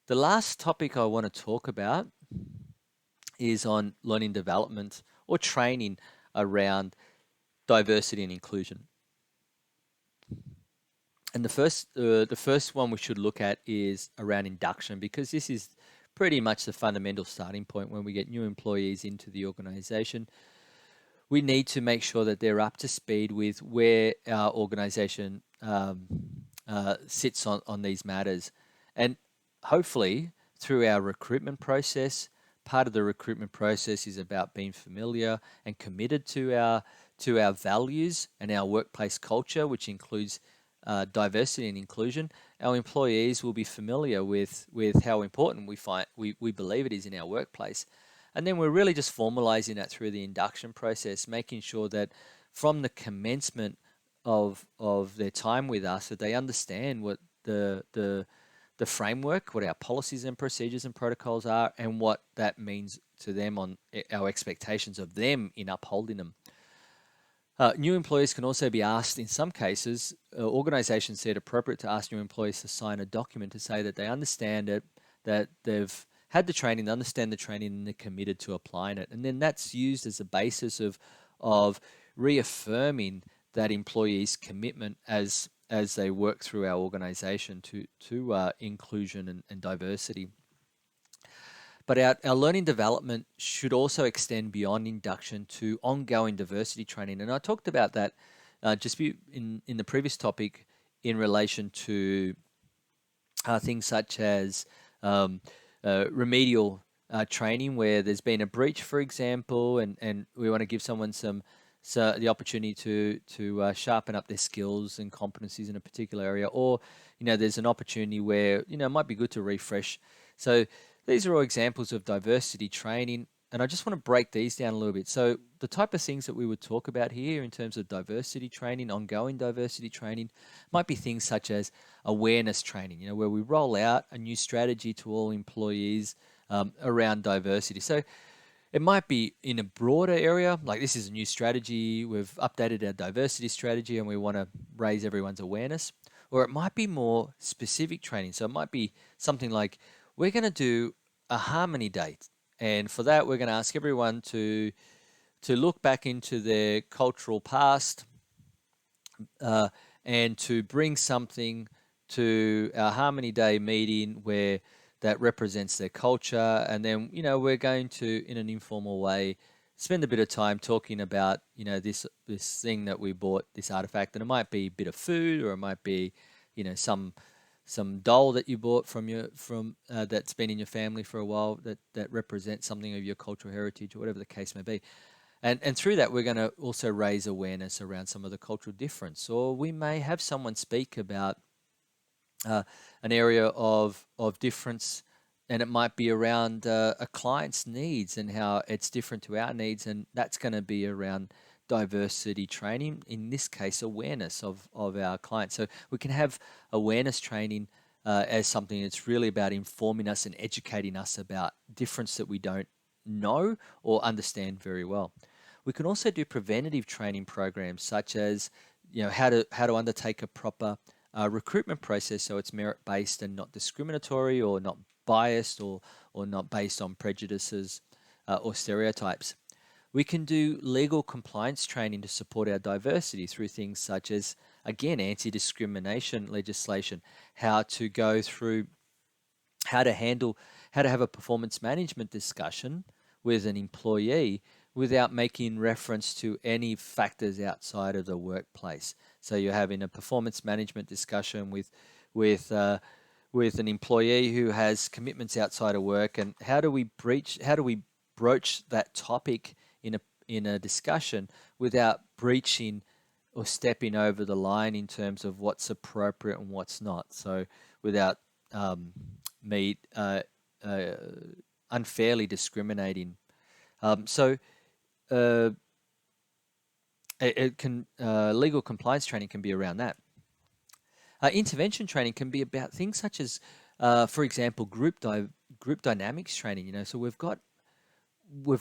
The last topic I want to talk about is on learning development or training around diversity and inclusion. And the first one we should look at is around induction, because this is pretty much the fundamental starting point when we get new employees into the organization. We need to make sure that they're up to speed with where our organization sits on these matters. And hopefully, through our recruitment process, part of the recruitment process is about being familiar and committed to our values and our workplace culture, which includes diversity and inclusion. Our employees will be familiar with how important we believe it is in our workplace. And then we're really just formalizing that through the induction process, making sure that from the commencement of their time with us, that they understand what the framework, what our policies and procedures and protocols are, and what that means to them on our expectations of them in upholding them. New employees can also be asked, in some cases, organizations see it appropriate to ask new employees to sign a document to say that they understand it, that they've had the training, they understand the training, and they're committed to applying it. And then that's used as a basis of reaffirming that employee's commitment as they work through our organization to inclusion and diversity. But our learning development should also extend beyond induction to ongoing diversity training. And I talked about that in the previous topic in relation to things such as remedial training, where there's been a breach, for example, and we want to give someone the opportunity to sharpen up their skills and competencies in a particular area, or there's an opportunity where it might be good to refresh. So these are all examples of diversity training, and I just want to break these down a little bit. So the type of things that we would talk about here in terms of diversity training, ongoing diversity training, might be things such as awareness training, where we roll out a new strategy to all employees around diversity. So it might be in a broader area, like this is a new strategy, we've updated our diversity strategy and we want to raise everyone's awareness. Or it might be more specific training. So it might be something like, we're going to do a harmony day. And for that, we're going to ask everyone to look back into their cultural past and to bring something to our Harmony Day meeting where that represents their culture. And then, we're going to, in an informal way, spend a bit of time talking about, this thing that we bought, this artifact. And it might be a bit of food, or it might be, some doll that you bought from that's been in your family for a while that represents something of your cultural heritage, or whatever the case may be. And through that, we're going to also raise awareness around some of the cultural difference. Or we may have someone speak about an area of difference, and it might be around a client's needs and how it's different to our needs, and that's going to be around diversity training, in this case awareness of our clients. So we can have awareness training as something that's really about informing us and educating us about difference that we don't know or understand very well. We can also do preventative training programs, such as how to undertake a proper recruitment process, so it's merit-based and not discriminatory or not biased or not based on prejudices or stereotypes. We can do legal compliance training to support our diversity through things such as, again, anti-discrimination legislation, how to go through, how to have a performance management discussion with an employee without making reference to any factors outside of the workplace. So you're having a performance management discussion with an employee who has commitments outside of work, and how do we broach that topic in a discussion without breaching or stepping over the line in terms of what's appropriate and what's not. So without me unfairly discriminating. So legal compliance training can be around that. Intervention training can be about things such as, for example, group dynamics training. So we've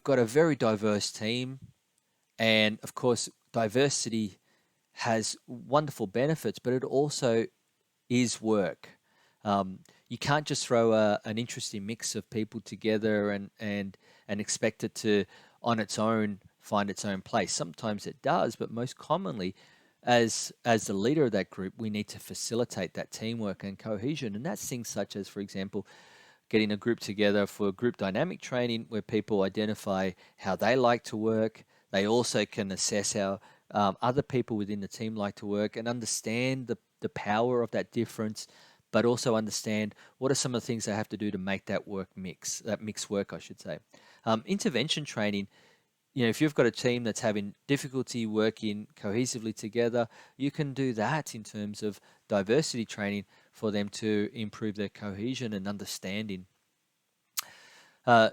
got a very diverse team, and of course, diversity has wonderful benefits, but it also is work. you can't just throw an interesting mix of people together and expect it to, on its own, find its own place. Sometimes it does, but most commonly, as the leader of that group, we need to facilitate that teamwork and cohesion. And that's things such as, for example, getting a group together for group dynamic training where people identify how they like to work. They also can assess how other people within the team like to work and understand the power of that difference, but also understand what are some of the things they have to do to make that mix work, I should say. Intervention training, if you've got a team that's having difficulty working cohesively together, you can do that in terms of diversity training for them to improve their cohesion and understanding. Uh,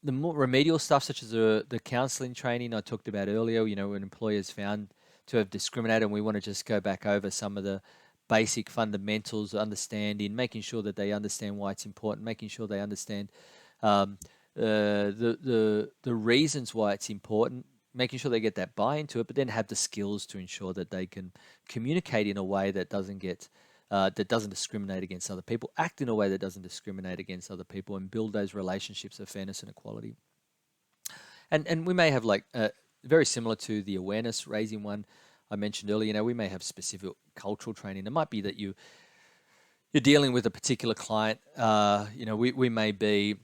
the more remedial stuff, such as the counseling training I talked about earlier, when employers found to have discriminated, and we want to just go back over some of the basic fundamentals, understanding, making sure that they understand why it's important, making sure they understand um, the reasons why it's important, making sure they get that buy into it, but then have the skills to ensure that they can communicate in a way that doesn't discriminate against other people, act in a way that doesn't discriminate against other people, and build those relationships of fairness and equality. And we may have very similar to the awareness raising one I mentioned earlier. We may have specific cultural training. It might be that you're dealing with a particular client. We may be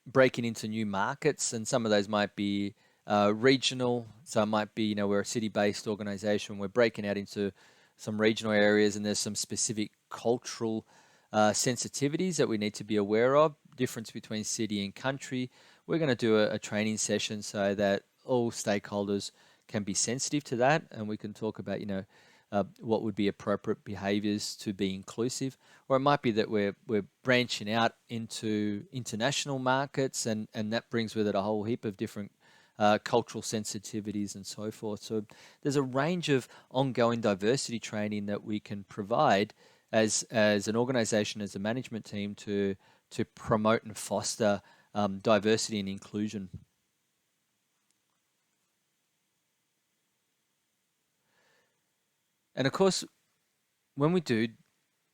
breaking into new markets, and some of those might be regional. So it might be, we're a city-based organization. We're breaking out into some regional areas, and there's some specific cultural sensitivities that we need to be aware of, difference between city and country. We're going to do a training session so that all stakeholders can be sensitive to that, and we can talk about, what would be appropriate behaviors to be inclusive. Or it might be that we're branching out into international markets, and that brings with it a whole heap of different cultural sensitivities and so forth. So there's a range of ongoing diversity training that we can provide as an organization, as a management team, to promote and foster diversity and inclusion. And of course, when we do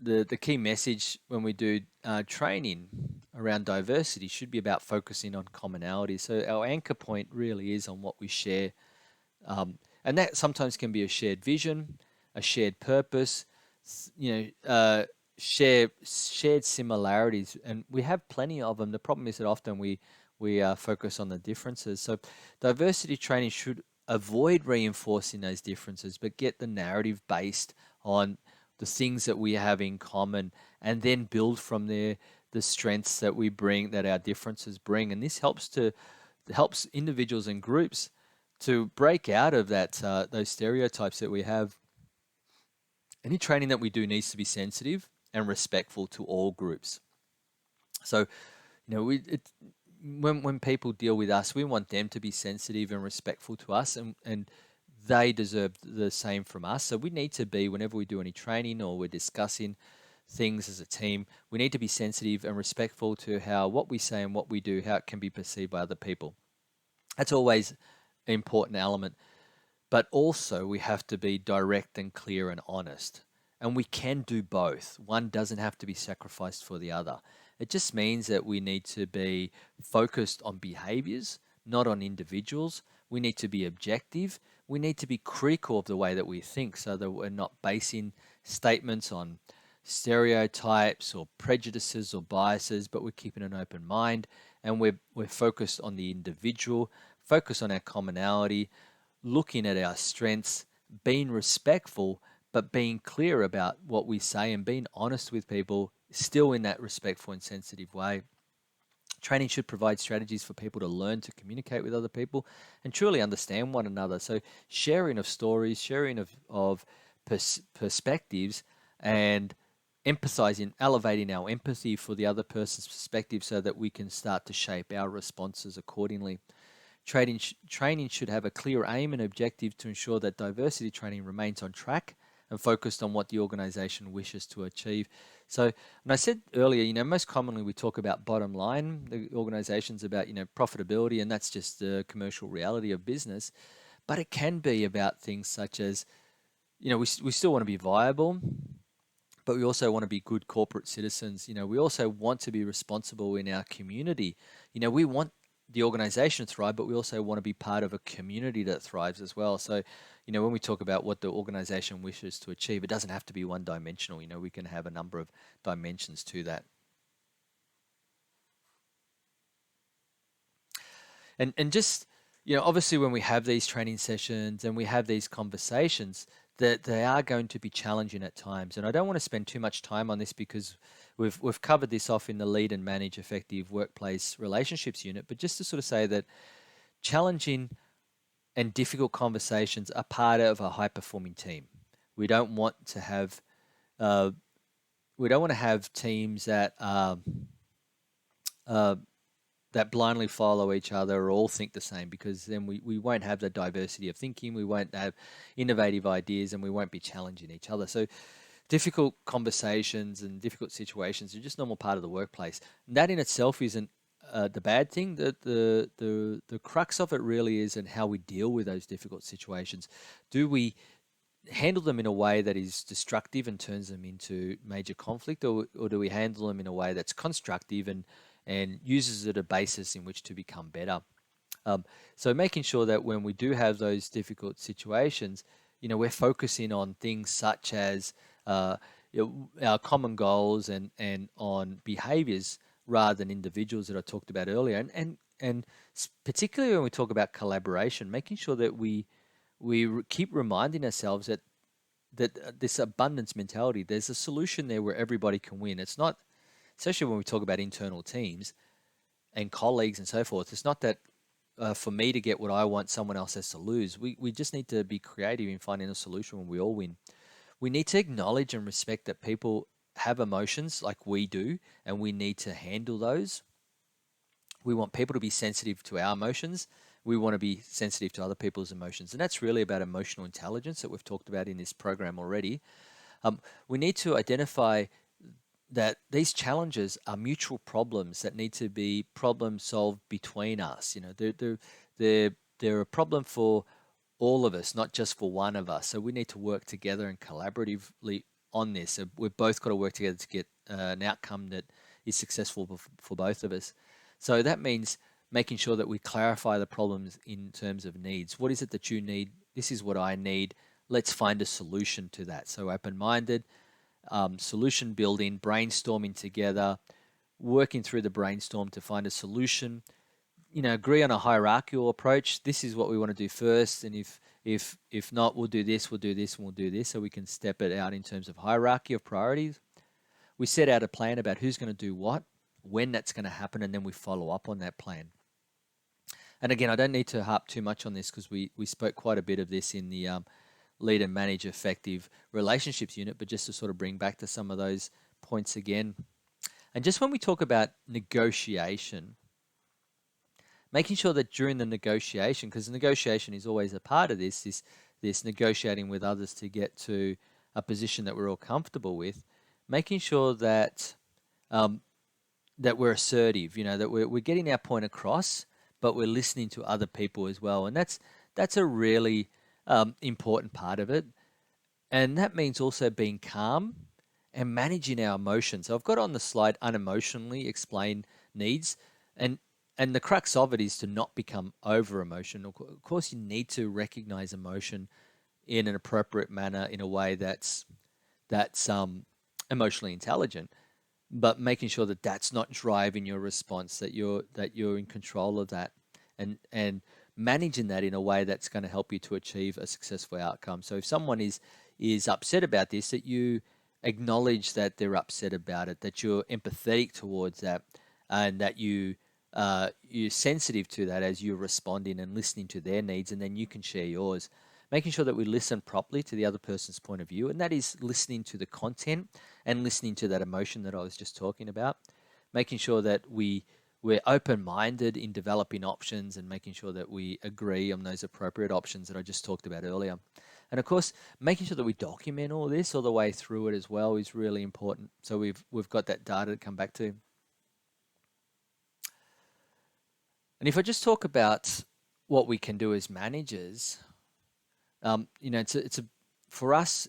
the key message when we do training around diversity should be about focusing on commonality. So our anchor point really is on what we share, and that sometimes can be a shared vision, a shared purpose, shared similarities, and we have plenty of them. The problem is that often we focus on the differences. So diversity training should avoid reinforcing those differences, but get the narrative based on the things that we have in common, and then build from there the strengths that we bring, that our differences bring. And this helps individuals and groups to break out of those stereotypes that we have. Any training that we do needs to be sensitive and respectful to all groups. So, when people deal with us, we want them to be sensitive and respectful to us, and they deserve the same from us. So we need to be, whenever we do any training or we're discussing things as a team, we need to be sensitive and respectful to how what we say and what we do, how it can be perceived by other people. That's always an important element. But also we have to be direct and clear and honest. And we can do both. One doesn't have to be sacrificed for the other. It just means that we need to be focused on behaviors, not on individuals. We need to be objective. We need to be critical of the way that we think, so that we're not basing statements on stereotypes or prejudices or biases, but we're keeping an open mind, and we're focused on the individual, focused on our commonality, looking at our strengths, being respectful, but being clear about what we say and being honest with people, still in that respectful and sensitive way. Training should provide strategies for people to learn to communicate with other people and truly understand one another. So sharing of stories, sharing of perspectives, and empathizing, elevating our empathy for the other person's perspective so that we can start to shape our responses accordingly. Training should have a clear aim and objective to ensure that diversity training remains on track and focused on what the organization wishes to achieve. So, and I said earlier, most commonly we talk about bottom line. The organization's about, profitability, and that's just the commercial reality of business. But it can be about things such as, we still want to be viable, but we also want to be good corporate citizens. We also want to be responsible in our community. We want the organization to thrive, but we also want to be part of a community that thrives as well. So, when we talk about what the organization wishes to achieve, it doesn't have to be one dimensional. We can have a number of dimensions to that. And just, obviously when we have these training sessions and we have these conversations, that they are going to be challenging at times. And I don't want to spend too much time on this because we've covered this off in the Lead and Manage Effective Workplace Relationships unit, but just to sort of say that challenging and difficult conversations are part of a high performing team. We don't want to have uh, teams that uh, that blindly follow each other or all think the same, because then we won't have the diversity of thinking, we won't have innovative ideas, and we won't be challenging each other. So difficult conversations and difficult situations are just normal part of the workplace. And that in itself isn't the bad thing. The crux of it really is in how we deal with those difficult situations. Do we handle them in a way that is destructive and turns them into major conflict, or do we handle them in a way that's constructive and uses it a basis in which to become better? So making sure that when we do have those difficult situations, we're focusing on things such as uh, our common goals and on behaviors rather than individuals that I talked about earlier. And particularly when we talk about collaboration, making sure that we keep reminding ourselves that this abundance mentality, there's a solution there where everybody can win. It's not, especially when we talk about internal teams and colleagues and so forth, it's not that for me to get what I want, someone else has to lose. We just need to be creative in finding a solution when we all win. We need to acknowledge and respect that people have emotions like we do, and we need to handle those. We want people to be sensitive to our emotions. We want to be sensitive to other people's emotions. And that's really about emotional intelligence that we've talked about in this program already. We need to identify that these challenges are mutual problems that need to be problem solved between us. They're a problem for all of us, not just for one of us. So we need to work together and collaboratively on this. So we've both got to work together to get an outcome that is successful for both of us. So that means making sure that we clarify the problems in terms of needs. What is it that you need? This is what I need. Let's find a solution to that. So open-minded, solution building, brainstorming together, working through the brainstorm to find a solution. Agree on a hierarchical approach. This is what we want to do first, and if not, we'll do this, and we'll do this, so we can step it out in terms of hierarchy of priorities. We set out a plan about who's going to do what, when that's going to happen, and then we follow up on that plan. And again, I don't need to harp too much on this because we spoke quite a bit of this in the Lead and Manage Effective Relationships unit, but just to sort of bring back to some of those points again. And just when we talk about negotiation, making sure that during the negotiation, because negotiation is always a part of this negotiating with others to get to a position that we're all comfortable with, making sure that that we're assertive, that we're getting our point across, but we're listening to other people as well. And that's a really important part of it. And that means also being calm and managing our emotions. So I've got on the slide unemotionally explain needs. And the crux of it is to not become over emotional. Of course, you need to recognize emotion in an appropriate manner, in a way that's emotionally intelligent, but making sure that that's not driving your response, that you're in control of that, and managing that in a way that's going to help you to achieve a successful outcome. So if someone is upset about this, that you acknowledge that they're upset about it, that you're empathetic towards that, and that you're sensitive to that as you're responding and listening to their needs, and then you can share yours. Making sure that we listen properly to the other person's point of view, and that is listening to the content and listening to that emotion that I was just talking about. Making sure that we're open-minded in developing options and making sure that we agree on those appropriate options that I just talked about earlier. And of course, making sure that we document all this all the way through it as well is really important. So we've got that data to come back to. And if I just talk about what we can do as managers, for us,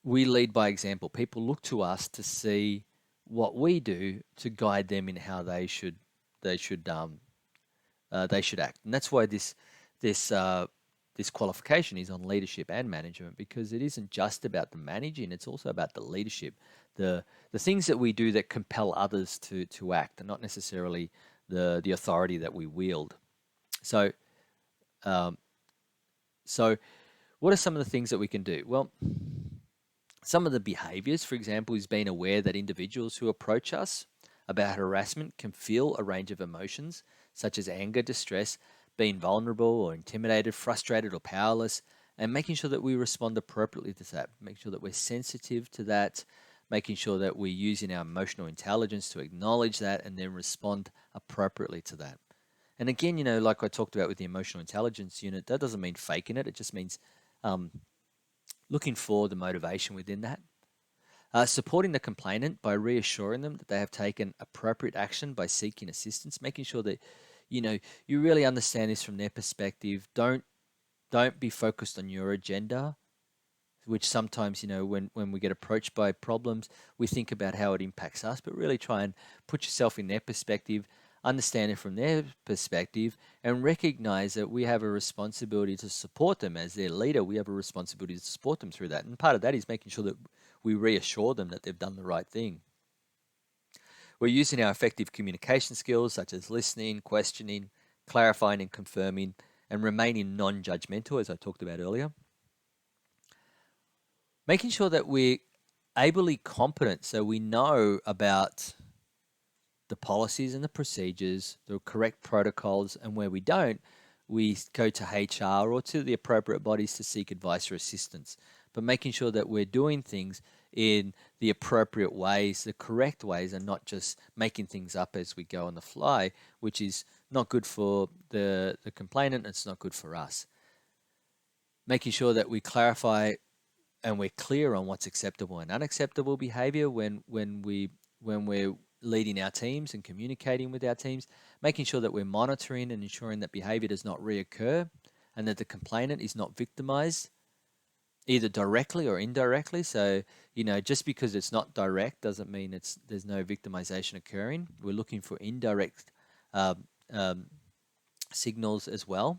we lead by example. People look to us to see what we do to guide them in how they should they should act, and that's why this this qualification is on leadership and management, because it isn't just about the managing; it's also about the leadership, the things that we do that compel others to act, and not necessarily the authority that we wield. So, um, so what are some of the things that we can do? Well, some of the behaviors, for example, is being aware that individuals who approach us about harassment can feel a range of emotions, such as anger, distress, being vulnerable or intimidated, frustrated or powerless, and making sure that we respond appropriately to that, make sure that we're sensitive to that, making sure that we're using our emotional intelligence to acknowledge that and then respond appropriately to that. And again, like I talked about with the emotional intelligence unit, that doesn't mean faking it. It just means um, looking for the motivation within that. Supporting the complainant by reassuring them that they have taken appropriate action by seeking assistance, making sure that you really understand this from their perspective. Don't be focused on your agenda, which sometimes when we get approached by problems, we think about how it impacts us, but really try and put yourself in their perspective, understand it from their perspective, and recognize that we have a responsibility to support them as their leader. We have a responsibility to support them through that, and part of that is making sure that we reassure them that they've done the right thing. We're using our effective communication skills such as listening, questioning, clarifying and confirming, and remaining non-judgmental, as I talked about earlier. Making sure that we're ably competent, so we know about the policies and the procedures, the correct protocols, and where we don't, we go to HR or to the appropriate bodies to seek advice or assistance. But making sure that we're doing things in the appropriate ways, the correct ways, and not just making things up as we go on the fly, which is not good for the complainant, it's not good for us. Making sure that we clarify and we're clear on what's acceptable and unacceptable behavior when we're leading our teams and communicating with our teams, making sure that we're monitoring and ensuring that behavior does not reoccur and that the complainant is not victimized either directly or indirectly. So, just because it's not direct doesn't mean there's no victimization occurring. We're looking for indirect um, um, signals as well.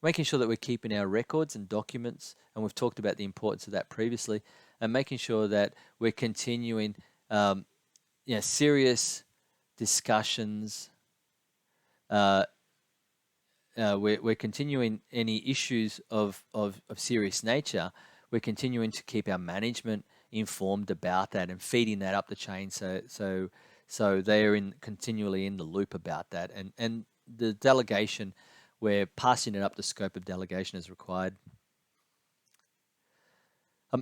Making sure that we're keeping our records and documents, and we've talked about the importance of that previously, and making sure that we're continuing serious discussions. We're continuing any issues of serious nature. We're continuing to keep our management informed about that and feeding that up the chain, so they're continually in the loop about that. And the delegation, we're passing it up the scope of delegation as required.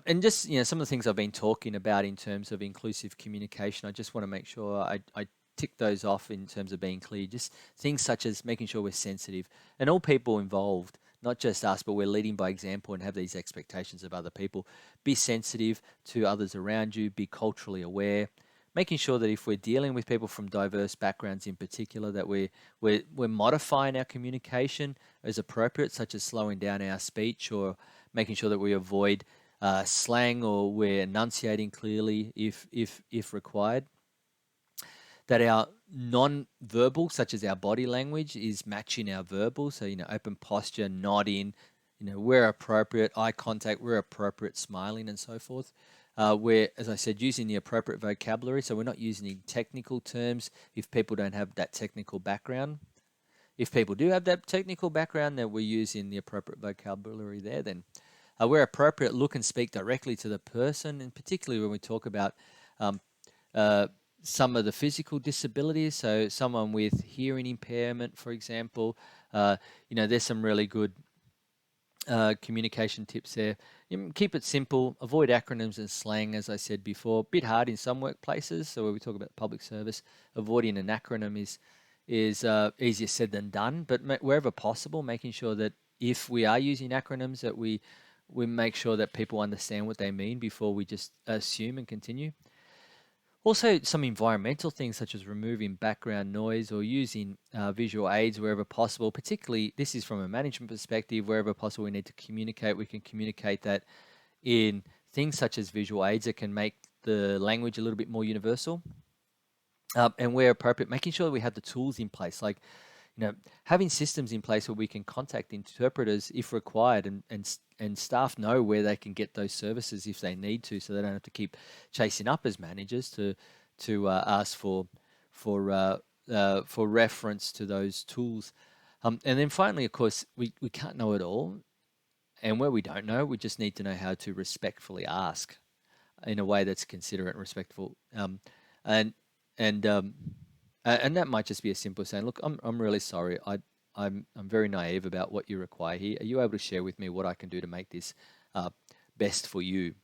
And just some of the things I've been talking about in terms of inclusive communication, I just want to make sure I tick those off in terms of being clear. Just things such as making sure we're sensitive, and all people involved, not just us, but we're leading by example and have these expectations of other people. Be sensitive to others around you. Be culturally aware. Making sure that if we're dealing with people from diverse backgrounds in particular, that we're modifying our communication as appropriate, such as slowing down our speech or making sure that we avoid slang, or we're enunciating clearly if required. That our non-verbal, such as our body language, is matching our verbal. So, open posture, nodding, where appropriate, eye contact, where appropriate, smiling, and so forth. We're, as I said, using the appropriate vocabulary. So we're not using technical terms if people don't have that technical background. If people do have that technical background, then we're using the appropriate vocabulary there. Then where appropriate, look and speak directly to the person, and particularly when we talk about some of the physical disabilities. So someone with hearing impairment, for example, there's some really good communication tips there. Keep it simple, avoid acronyms and slang, as I said before. A bit hard in some workplaces, so when we talk about public service, avoiding an acronym is easier said than done, but wherever possible, making sure that if we are using acronyms, that we make sure that people understand what they mean before we just assume and continue. Also, some environmental things such as removing background noise or using visual aids wherever possible. Particularly, this is from a management perspective, wherever possible we need to communicate. We can communicate that in things such as visual aids that can make the language a little bit more universal, and where appropriate, making sure that we have the tools in place, like having systems in place where we can contact interpreters if required, and staff know where they can get those services if they need to, so they don't have to keep chasing up as managers to ask for reference to those tools. And then finally, of course, we can't know it all, and where we don't know, we just need to know how to respectfully ask in a way that's considerate and respectful. And and and that might just be as simple as saying, "Look, I'm really sorry. I'm very naive about what you require here. Are you able to share with me what I can do to make this uh, best for you?"